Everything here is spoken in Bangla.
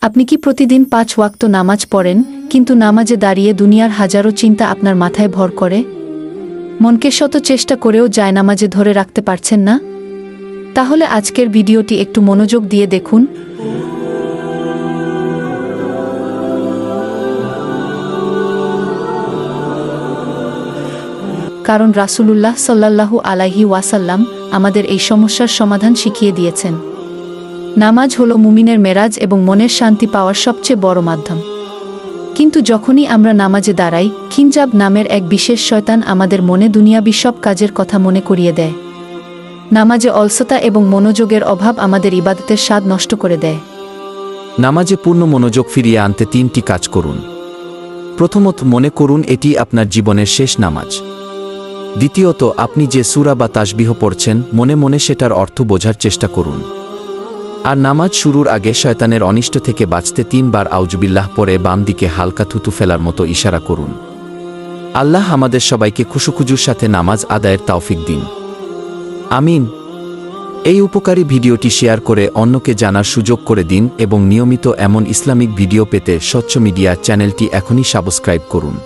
আপনি কি প্রতিদিন 5 ওয়াক্ত নামাজ পড়েন, কিন্তু নামাজে দাঁড়িয়ে দুনিয়ার হাজারো চিন্তা আপনার মাথায় ভর করে? মনকে শত চেষ্টা করেও জায়নামাজে ধরে রাখতে পারছেন না? তাহলে আজকের ভিডিওটি একটু মনোযোগ দিয়ে দেখুন। কারণ রাসূলুল্লাহ সাল্লাল্লাহু আলাইহি ওয়াসাল্লাম আমাদের এই সমস্যার সমাধান শিখিয়ে দিয়েছেন। নামাজ হলো মুমিনের মেরাজ এবং মনের শান্তি পাওয়ার সবচেয়ে বড় মাধ্যম। কিন্তু যখনই আমরা নামাজে দাঁড়াই, খিনজাব নামের এক বিশেষ শয়তান আমাদের মনে দুনিয়াবী সব কাজের কথা মনে করিয়ে দেয়। নামাজে অলসতা এবং মনোযোগের অভাব আমাদের ইবাদতের স্বাদ নষ্ট করে দেয়। নামাজে পূর্ণ মনোযোগ ফিরিয়ে আনতে 3টি কাজ করুন। প্রথমত, মনে করুন এটি আপনার জীবনের শেষ নামাজ। দ্বিতীয়ত, আপনি যে সূরা বা তাসবিহ পড়ছেন, মনে মনে সেটার অর্থ বোঝার চেষ্টা করুন। আর নামাজ শুরুর আগে শয়তানের অনিষ্ট থেকে বাঁচতে 3 বার আউযুবিল্লাহ পরে বাম দিকে হালকা থুতু ফেলার মতো ইশারা করুন। আল্লাহ আমাদের সবাইকে খুশুখুজুর সাথে নামাজ আদায়ের তৌফিক দিন। আমিন। এই উপকারী ভিডিওটি শেয়ার করে অন্যকে জানার সুযোগ করে দিন এবং নিয়মিত এমন ইসলামিক ভিডিও পেতে স্বচ্ছ মিডিয়া চ্যানেলটি এখনই সাবস্ক্রাইব করুন।